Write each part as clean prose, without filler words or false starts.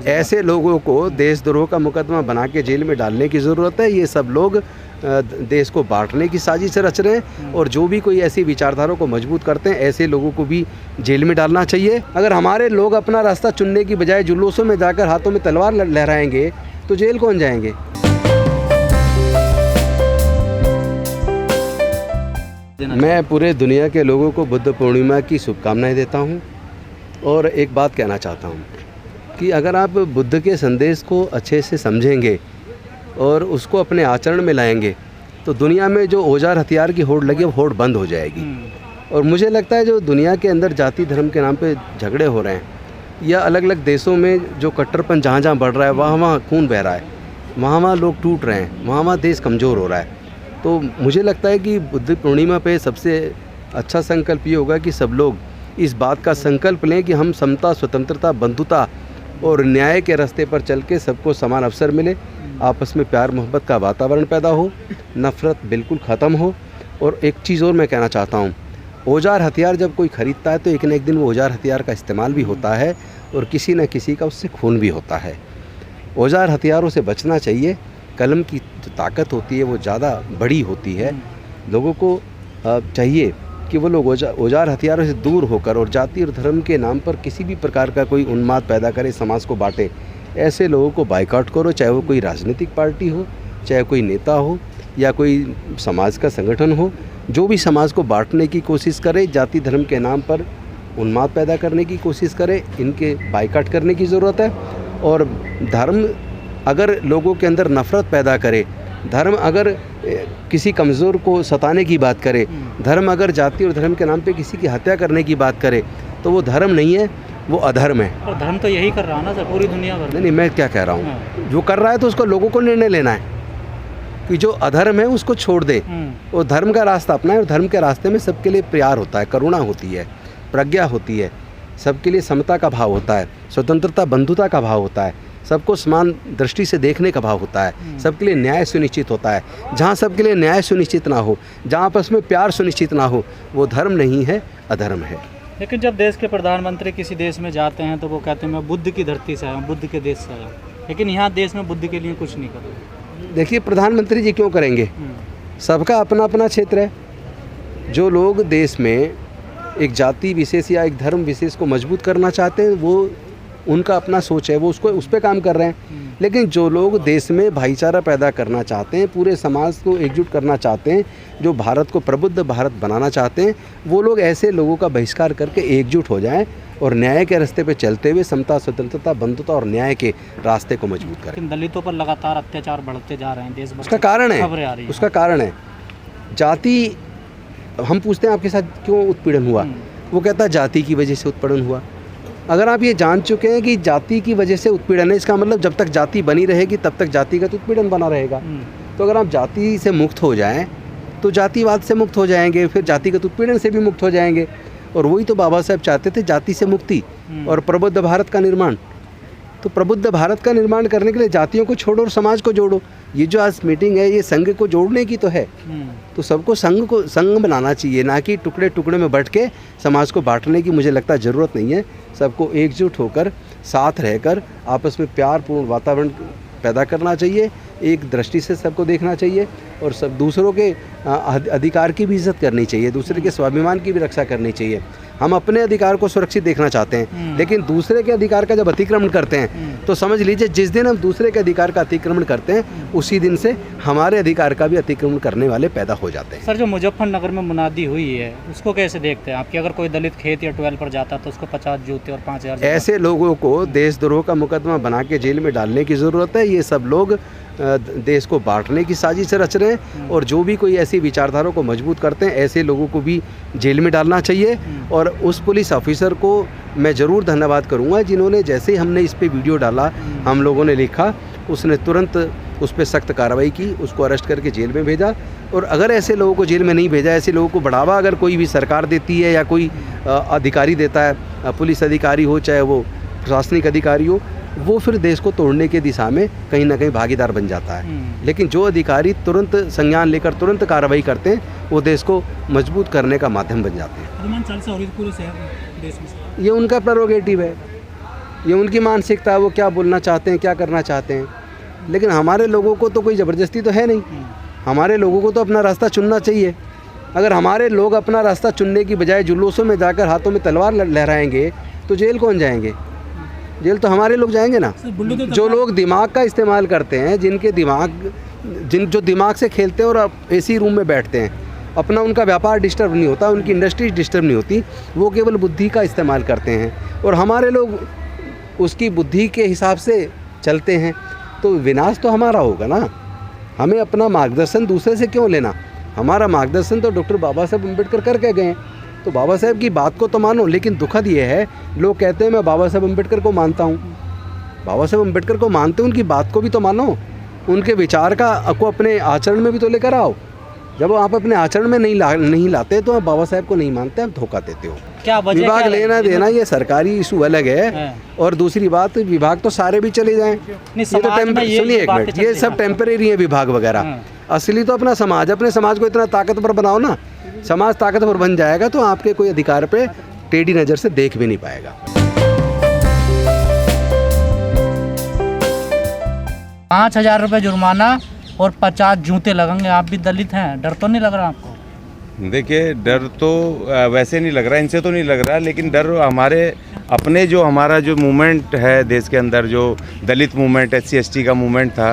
ऐसे लोगों को देशद्रोह का मुकदमा बना के जेल में डालने की ज़रूरत है। ये सब लोग देश को बांटने की साजिश रच रहे हैं और जो भी कोई ऐसी विचारधारा को मजबूत करते हैं ऐसे लोगों को भी जेल में डालना चाहिए। अगर हमारे लोग अपना रास्ता चुनने की बजाय जुलूसों में जाकर हाथों में तलवार लहराएंगे तो जेल कौन जाएंगे। मैं पूरे दुनिया के लोगों को बुद्ध पूर्णिमा की शुभकामनाएं देता हूं और एक बात कहना चाहता हूं कि अगर आप बुद्ध के संदेश को अच्छे से समझेंगे और उसको अपने आचरण में लाएंगे तो दुनिया में जो औजार हथियार की होड़ लगी वो होड़ बंद हो जाएगी। और मुझे लगता है जो दुनिया के अंदर जाति धर्म के नाम पे झगड़े हो रहे हैं या अलग अलग देशों में जो कट्टरपन जहाँ जहाँ बढ़ रहा है वहाँ खून बह रहा है, वहाँ लोग टूट रहे हैं, वहाँ देश कमज़ोर हो रहा है। तो मुझे लगता है कि बुद्ध पूर्णिमा पे सबसे अच्छा संकल्प ये होगा कि सब लोग इस बात का संकल्प लें कि हम समता, स्वतंत्रता, बंधुता और न्याय के रास्ते पर चल के सबको समान अवसर मिले, आपस में प्यार मोहब्बत का वातावरण पैदा हो, नफ़रत बिल्कुल ख़त्म हो। और एक चीज़ और मैं कहना चाहता हूँ, औजार हथियार जब कोई ख़रीदता है तो एक न एक दिन वो औजार हथियार का इस्तेमाल भी होता है और किसी न किसी का उससे खून भी होता है। औजार हथियारों से बचना चाहिए। कलम की जो ताकत होती है वो ज़्यादा बड़ी होती है। लोगों को चाहिए कि वो लोग औजार हथियारों से दूर होकर और जाति और धर्म के नाम पर किसी भी प्रकार का कोई उन्माद पैदा करे, समाज को बांटे, ऐसे लोगों को बायकॉट करो। चाहे वो कोई राजनीतिक पार्टी हो, चाहे कोई नेता हो या कोई समाज का संगठन हो, जो भी समाज को बांटने की कोशिश करे, जाति धर्म के नाम पर उन्माद पैदा करने की कोशिश करे, इनके बायकॉट करने की ज़रूरत है। और धर्म अगर लोगों के अंदर नफ़रत पैदा करे, धर्म अगर किसी कमज़ोर को सताने की बात करे, धर्म अगर जाति और धर्म के नाम पे किसी की हत्या करने की बात करे तो वो धर्म नहीं है, वो अधर्म है। और धर्म तो यही कर रहा है ना सर, पूरी दुनिया भर। नहीं, मैं क्या कह रहा हूँ, जो कर रहा है तो उसको लोगों को निर्णय लेना है कि जो अधर्म है उसको छोड़ दे और धर्म का रास्ता अपनाए। और धर्म के रास्ते में सबके लिए प्यार होता है, करुणा होती है, प्रज्ञा होती है, सबके लिए समता का भाव होता है, स्वतंत्रता, बंधुता का भाव होता है, सबको समान दृष्टि से देखने का भाव होता है, सबके लिए न्याय सुनिश्चित होता है। जहाँ सबके लिए न्याय सुनिश्चित ना हो, जहाँ आपस में प्यार सुनिश्चित ना हो, वो धर्म नहीं है, अधर्म है। लेकिन जब देश के प्रधानमंत्री किसी देश में जाते हैं तो वो कहते हैं मैं बुद्ध की धरती से आया हूँ, बुद्ध के देश से आया हूँ, लेकिन यहाँ देश में बुद्ध के लिए कुछ नहीं कर रहे। देखिए, प्रधानमंत्री जी क्यों करेंगे? सबका अपना अपना क्षेत्र है। जो लोग देश में एक जाति विशेष या एक धर्म विशेष को मजबूत करना चाहते हैं वो उनका अपना सोच है, वो उस पर काम कर रहे हैं। लेकिन जो लोग देश में भाईचारा पैदा करना चाहते हैं, पूरे समाज को एकजुट करना चाहते हैं, जो भारत को प्रबुद्ध भारत बनाना चाहते हैं, वो लोग ऐसे लोगों का बहिष्कार करके एकजुट हो जाएं और न्याय के रास्ते पे चलते हुए समता, स्वतंत्रता, बंधुता और न्याय के रास्ते को मजबूत करें। दलितों पर लगातार अत्याचार बढ़ते जा रहे हैं देश भर। उसका कारण है, उसका कारण है जाति। हम पूछते हैं आपके साथ क्यों उत्पीड़न हुआ, वो कहता है जाति की वजह से उत्पीड़न हुआ। अगर आप ये जान चुके हैं कि जाति की वजह से उत्पीड़न है, इसका मतलब जब तक जाति बनी रहेगी तब तक जातिगत उत्पीड़न बना रहेगा। तो अगर आप जाति से मुक्त हो जाएं तो जातिवाद से मुक्त हो जाएंगे, फिर जातिगत उत्पीड़न से भी मुक्त हो जाएंगे। और वही तो बाबा साहब चाहते थे, जाति से मुक्ति और प्रबुद्ध भारत का निर्माण। तो प्रबुद्ध भारत का निर्माण करने के लिए जातियों को छोड़ो और समाज को जोड़ो। ये जो आज मीटिंग है ये संघ को जोड़ने की तो है, तो सबको संघ बनाना चाहिए, ना कि टुकड़े टुकड़े में बट के समाज को बांटने की मुझे लगता है ज़रूरत नहीं है। सबको एकजुट होकर साथ रहकर आपस में प्यारपूर्ण वातावरण पैदा करना चाहिए, एक दृष्टि से सबको देखना चाहिए और सब दूसरों के अधिकार की भी इज्जत करनी चाहिए, दूसरे के स्वाभिमान की भी रक्षा करनी चाहिए। हम अपने अधिकार को सुरक्षित देखना चाहते हैं, लेकिन दूसरे के अधिकार का जब अतिक्रमण करते हैं तो समझ लीजिए जिस दिन हम दूसरे के अधिकार का अतिक्रमण करते हैं उसी दिन से हमारे अधिकार का भी अतिक्रमण करने वाले पैदा हो जाते हैं। सर, जो मुजफ्फरनगर में मुनादी हुई है उसको कैसे देखते हैं आप कि अगर कोई दलित खेत या ट्वेल्व पर जाता तो उसको 50 जूते और 5000। ऐसे लोगों को देशद्रोह का मुकदमा बना के जेल में डालने की ज़रूरत है। ये सब लोग देश को बांटने की साजिश रच रहे हैं और जो भी कोई ऐसी विचारधारा को मजबूत करते हैं ऐसे लोगों को भी जेल में डालना चाहिए। और उस पुलिस ऑफिसर को मैं ज़रूर धन्यवाद करूंगा जिन्होंने, जैसे ही हमने इस पे वीडियो डाला, हम लोगों ने लिखा, उसने तुरंत उस पर सख्त कार्रवाई की, उसको अरेस्ट करके जेल में भेजा। और अगर ऐसे लोगों को जेल में नहीं भेजा, ऐसे लोगों को बढ़ावा अगर कोई भी सरकार देती है या कोई अधिकारी देता है, पुलिस अधिकारी हो चाहे वो प्रशासनिक अधिकारी हो, वो फिर देश को तोड़ने के दिशा में कहीं ना कहीं भागीदार बन जाता है। लेकिन जो अधिकारी तुरंत संज्ञान लेकर तुरंत कार्रवाई करते हैं वो देश को मजबूत करने का माध्यम बन जाते हैं। ये उनका प्रेरोगेटिव है। ये उनकी मानसिकता है, वो क्या बोलना चाहते हैं, क्या करना चाहते हैं। लेकिन हमारे लोगों को तो कोई ज़बरदस्ती तो है नहीं, हमारे लोगों को तो अपना रास्ता चुनना चाहिए। अगर हमारे लोग अपना रास्ता चुनने की बजाय जुलूसों में जाकर हाथों में तलवार लहराएंगे तो जेल कौन जाएंगे? जेल तो हमारे लोग जाएंगे ना। जो लोग दिमाग का इस्तेमाल करते हैं, जो दिमाग से खेलते हैं और एसी रूम में बैठते हैं, अपना उनका व्यापार डिस्टर्ब नहीं होता, उनकी इंडस्ट्री डिस्टर्ब नहीं होती, वो केवल बुद्धि का इस्तेमाल करते हैं और हमारे लोग उसकी बुद्धि के हिसाब से चलते हैं, तो विनाश तो हमारा होगा ना। हमें अपना मार्गदर्शन दूसरे से क्यों लेना? हमारा मार्गदर्शन तो डॉक्टर बाबा साहब अम्बेडकर करके गए हैं, तो बाबा साहब की बात को तो मानो। लेकिन दुखद ये है, लोग कहते हैं मैं बाबा साहब अम्बेडकर को मानता हूँ। बाबा साहब अम्बेडकर को मानते, उनकी बात को भी तो मानो, उनके विचार को अपने आचरण में भी तो लेकर आओ। जब आप अपने आचरण में नहीं लाते तो आप बाबा साहब को नहीं मानते, आप धोखा देते हो। क्या वजह विभाग क्या लेना देना ये सरकारी इशू अलग है, और दूसरी बात विभाग तो सारे भी चले जाएं। ये तो सुनिए एक मिनट, ये सब टेम्परेरी है विभाग वगैरह। असली तो अपना समाज, अपने समाज को इतना ताकतवर बनाओ ना। समाज ताकतवर बन जाएगा तो आपके कोई अधिकार पे टेढ़ी नज़र से देख भी नहीं पाएगा। 5,000 रुपये जुर्माना और 50 जूते लगेंगे। आप भी दलित हैं, डर तो नहीं लग रहा आपको? देखिए, डर तो वैसे नहीं लग रहा, इनसे तो नहीं लग रहा, लेकिन डर हमारे अपने जो हमारा जो मूवमेंट है देश के अंदर, जो दलित मूवमेंट, SC/ST का मूवमेंट था,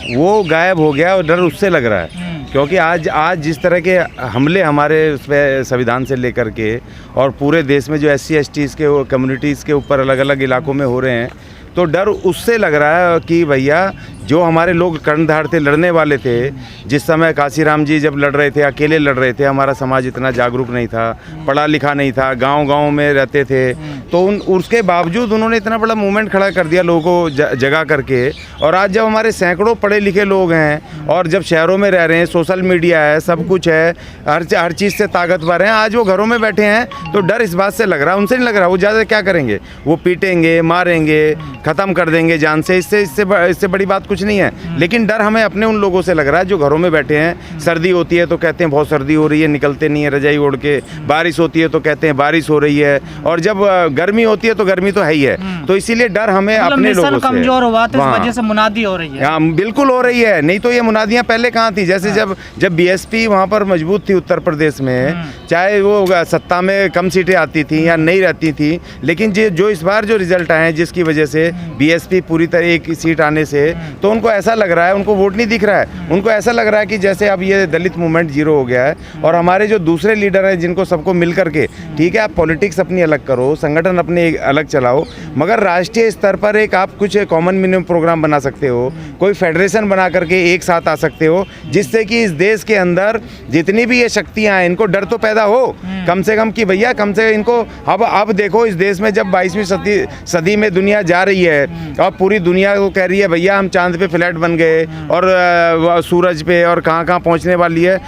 वो गायब हो गया और डर उससे लग रहा है। क्योंकि आज जिस तरह के हमले हमारे उस पर संविधान से लेकर के और पूरे देश में जो SC/ST के कम्युनिटीज़ के ऊपर अलग अलग इलाकों में हो रहे हैं, तो डर उससे लग रहा है कि भैया जो हमारे लोग कर्णधार थे, लड़ने वाले थे, जिस समय काशीराम जी जब लड़ रहे थे, अकेले लड़ रहे थे, हमारा समाज इतना जागरूक नहीं था, पढ़ा लिखा नहीं था, गांव-गांव में रहते थे, तो उसके बावजूद उन्होंने इतना बड़ा मूवमेंट खड़ा कर दिया लोगों को जगा करके। और आज जब हमारे सैकड़ों पढ़े लिखे लोग हैं और जब शहरों में रह रहे हैं, सोशल मीडिया है, सब कुछ है, हर चीज़ से ताकतवर हैं, आज वो घरों में बैठे हैं, तो डर इस बात से लग रहा है, उनसे नहीं लग रहा। वो ज़्यादा क्या करेंगे? वो पीटेंगे, मारेंगे, ख़त्म कर देंगे जान से। इससे बड़ी बात कुछ नहीं है। लेकिन डर हमें अपने उन लोगों से लग रहा है जो घरों में बैठे हैं। सर्दी होती है तो कहते हैं बहुत सर्दी हो रही है, निकलते नहीं है रजाई ओढ़ के। बारिश होती है तो कहते हैं बारिश हो रही है, और जब गर्मी होती है तो गर्मी तो है ही है। तो इसीलिए डर हमें अपने लोगों से कमजोर हुआ तो इस वजह से मुनादी हो रही है। हाँ, बिल्कुल हो रही है। नहीं तो ये मुनादियाँ पहले कहाँ थी? जैसे जब BSP वहाँ पर मजबूत थी उत्तर प्रदेश में, चाहे वो सत्ता में कम सीटें आती थी या नहीं रहती थी, लेकिन जो इस बार जो रिजल्ट आए हैं जिसकी वजह से BSP पूरी तरह एक सीट आने से, तो उनको ऐसा लग रहा है, उनको वोट नहीं दिख रहा है, उनको ऐसा लग रहा है कि जैसे अब ये दलित मूवमेंट जीरो हो गया है। और हमारे जो दूसरे लीडर हैं जिनको सबको मिल करके, ठीक है, आप पॉलिटिक्स अपनी अलग करो, संगठन अपने अलग चलाओ, मगर राष्ट्रीय स्तर पर एक आप कुछ कॉमन मिनिमम प्रोग्राम बना सकते हो, कोई फेडरेशन बना करके एक साथ आ सकते हो, जिससे कि इस देश के अंदर जितनी भी ये शक्तियाँ हैं इनको डर तो पैदा हो कम से कम, कि भैया कम से इनको अब देखो इस देश में जब 22वीं सदी में दुनिया जा रही है और पूरी दुनिया को कह रही है भैया हम चांद पे फ्लैट बन गए और सूरज पे और कहाँ पहुँचने वाली है,